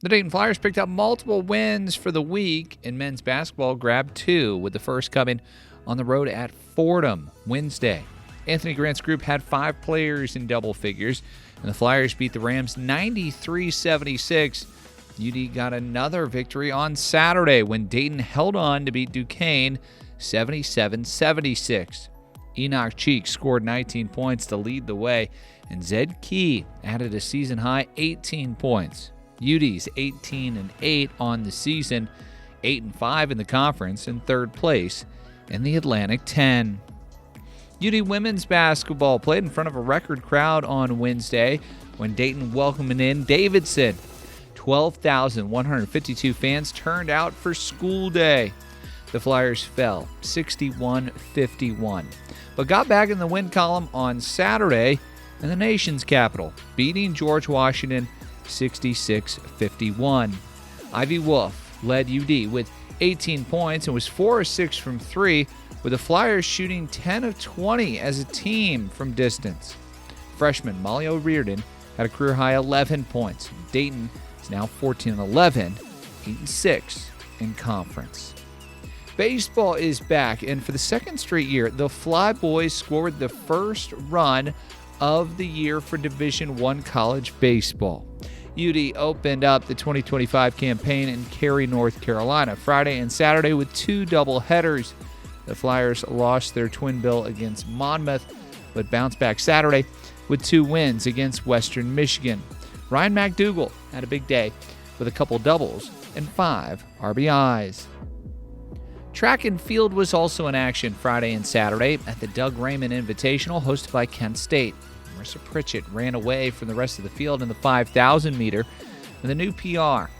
The Dayton Flyers picked up multiple wins for the week, and men's basketball grabbed 2, with the first coming on the road at Fordham Wednesday. Anthony Grant's group had 5 players in double figures, and the Flyers beat the Rams 93-76. UD got another victory on Saturday when Dayton held on to beat Duquesne 77-76. Enoch Cheek scored 19 points to lead the way, and Zed Key added a season-high 18 points. UD's 18-8 on the season, 8-5 in the conference, and third place in the Atlantic 10. UD women's basketball played in front of a record crowd on Wednesday when Dayton welcomed in Davidson. 12,152 fans turned out for school day. The Flyers fell 61-51, but got back in the win column on Saturday in the nation's capital, beating George Washington 66-51. Ivy Wolf led UD with 18 points and was 4 of 6 from 3, with the Flyers shooting 10 of 20 as a team from distance. Freshman Molly O'Riordan had a career-high 11 points. Dayton is now 14-11, 8-6 in conference. Baseball is back, and for the second straight year, the Flyboys scored the first run of the year for Division I college baseball. UD opened up the 2025 campaign in Cary, North Carolina, Friday and Saturday with 2 doubleheaders. The Flyers lost their twin bill against Monmouth, but bounced back Saturday with 2 wins against Western Michigan. Ryan McDougal had a big day with a couple doubles and 5 RBIs. Track and field was also in action Friday and Saturday at the Doug Raymond Invitational hosted by Kent State. Marissa Pritchett ran away from the rest of the field in the 5,000 meter with a new PR,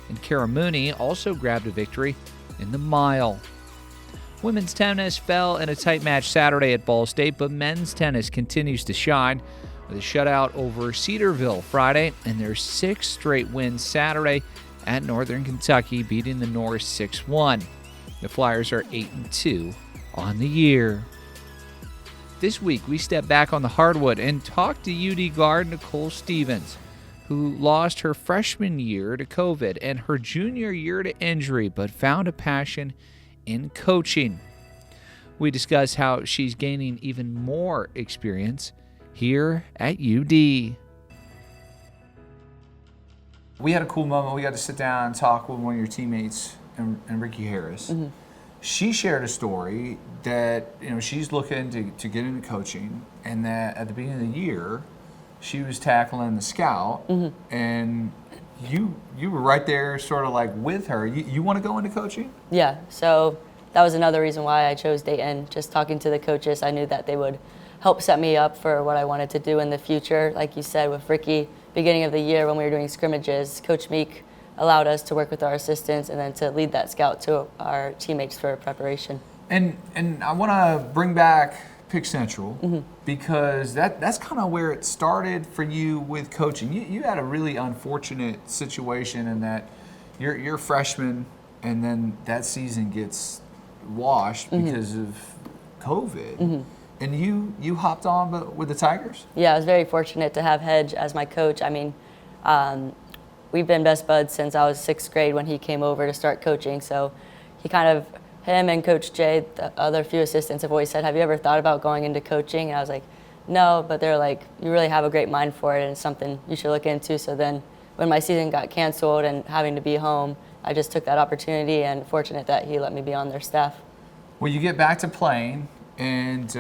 and Kara Mooney also grabbed a victory in the mile. Women's tennis fell in a tight match Saturday at Ball State, but men's tennis continues to shine with a shutout over Cedarville Friday and their 6th straight win Saturday at Northern Kentucky, beating the Norse 6-1. The Flyers are 8-2 on the year. This week, we step back on the hardwood and talk to UD guard Nicole Stephens, who lost her freshman year to COVID and her junior year to injury, but found a passion in coaching. We discuss how she's gaining even more experience here at UD. We had a cool moment. We got to sit down and talk with one of your teammates, and Ricky Harris. Mm-hmm. She shared a story that she's looking to get into coaching, and that at the beginning of the year, she was tackling the scout, mm-hmm. and you were right there, sort of like with her. You want to go into coaching? Yeah. So that was another reason why I chose Dayton. Just talking to the coaches, I knew that they would help set me up for what I wanted to do in the future. Like you said, with Ricky, beginning of the year when we were doing scrimmages, Coach Meek allowed us to work with our assistants and then to lead that scout to our teammates for preparation. And I want to bring back Pick Central, mm-hmm. because that's kind of where it started for you with coaching. You had a really unfortunate situation in that you're a freshman, and then that season gets washed mm-hmm. because of COVID. Mm-hmm. And you hopped on with the Tigers? Yeah, I was very fortunate to have Hedge as my coach. I mean, we've been best buds since I was 6th grade when he came over to start coaching. So him and Coach Jay, the other few assistants, have always said, have you ever thought about going into coaching? And I was like, no, but they're like, you really have a great mind for it and it's something you should look into. So then when my season got canceled and having to be home, I just took that opportunity, and fortunate that he let me be on their staff. Well, you get back to playing and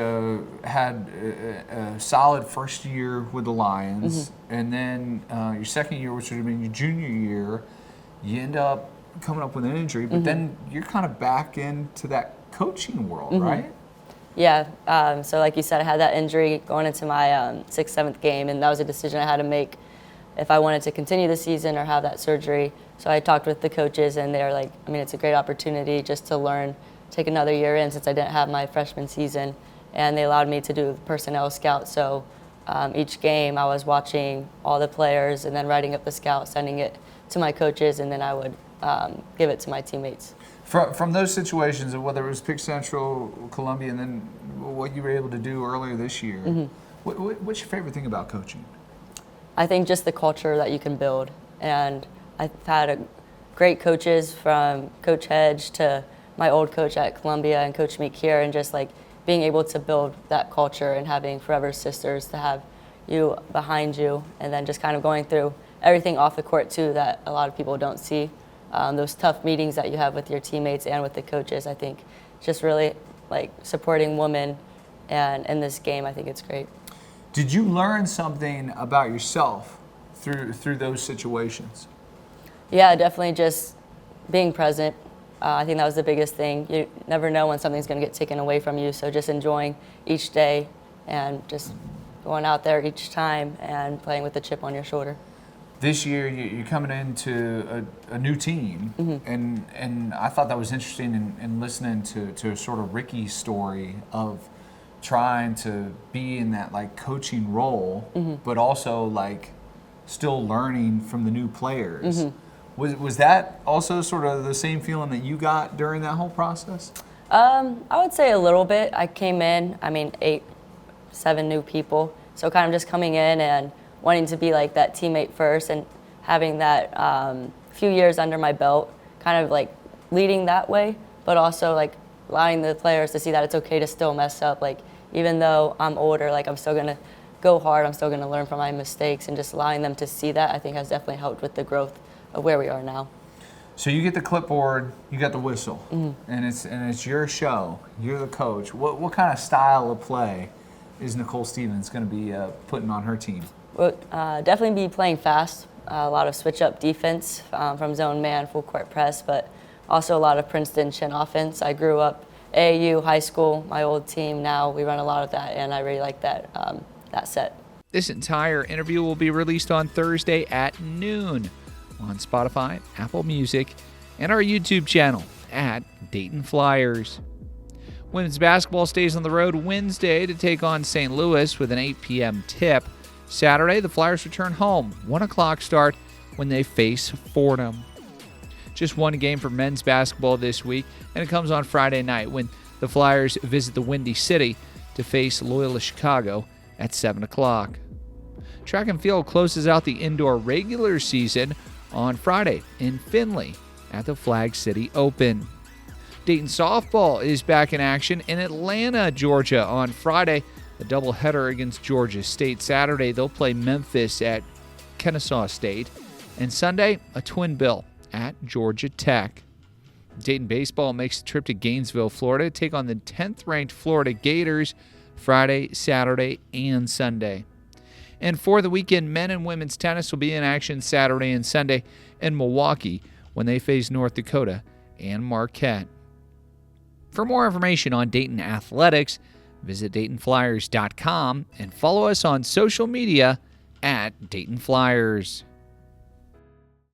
had a solid first year with the Lions, mm-hmm. and then your second year, which would have been your junior year, you end up coming up with an injury, but mm-hmm. then you're kind of back into that coaching world, mm-hmm. right? Yeah, so like you said, I had that injury going into my 6th, 7th game, and that was a decision I had to make if I wanted to continue the season or have that surgery. So I talked with the coaches, and they were like, I mean, it's a great opportunity just to learn, take another year in since I didn't have my freshman season, and they allowed me to do personnel scout. So each game I was watching all the players and then writing up the scout, sending it to my coaches, and then I would give it to my teammates. From those situations, whether it was Pick Central, Columbia, and then what you were able to do earlier this year, mm-hmm. what's your favorite thing about coaching? I think just the culture that you can build. And I've had great coaches from Coach Hedge to my old coach at Columbia and Coach Meek here, and just like being able to build that culture and having forever sisters to have you behind you, and then just kind of going through everything off the court too that a lot of people don't see. Those tough meetings that you have with your teammates and with the coaches, I think just really like supporting women and in this game, I think it's great. Did you learn something about yourself through those situations? Yeah, definitely just being present. I think that was the biggest thing. You never know when something's going to get taken away from you, so just enjoying each day and just going out there each time and playing with the chip on your shoulder. This year, you're coming into a new team, and I thought that was interesting in listening to sort of Ricky's story of trying to be in that like coaching role, but also like still learning from the new players. Was that also sort of the same feeling that you got during that whole process? I would say a little bit. I came in, 8, 7 new people, so kind of just coming in and wanting to be like that teammate first and having that few years under my belt, kind of like leading that way, but also like allowing the players to see that it's okay to still mess up. Like even though I'm older, like I'm still gonna go hard, I'm still gonna learn from my mistakes, and just allowing them to see that I think has definitely helped with the growth of where we are now. So you get the clipboard, you got the whistle, and it's your show. You're the coach. What kind of style of play is Nicole Stephens going to be putting on her team? We'll definitely be playing fast, a lot of switch-up defense from zone man, full court press, but also a lot of Princeton chin offense. I grew up AAU, high school, my old team. Now we run a lot of that, and I really like that set. This entire interview will be released on Thursday at noon on Spotify, Apple Music, and our YouTube channel at Dayton Flyers. Women's basketball stays on the road Wednesday to take on St. Louis with an 8 p.m. tip. Saturday, the Flyers return home, 1 o'clock start when they face Fordham. Just one game for men's basketball this week, and it comes on Friday night when the Flyers visit the Windy City to face Loyola Chicago at 7 o'clock. Track and field closes out the indoor regular season on Friday in Findlay at the Flag City Open. Dayton softball is back in action in Atlanta, Georgia on Friday. A doubleheader against Georgia State. Saturday, they'll play Memphis at Kennesaw State. And Sunday, a twin bill at Georgia Tech. Dayton baseball makes the trip to Gainesville, Florida, to take on the 10th-ranked Florida Gators Friday, Saturday, and Sunday. And for the weekend, men and women's tennis will be in action Saturday and Sunday in Milwaukee when they face North Dakota and Marquette. For more information on Dayton athletics, visit DaytonFlyers.com and follow us on social media at Dayton Flyers.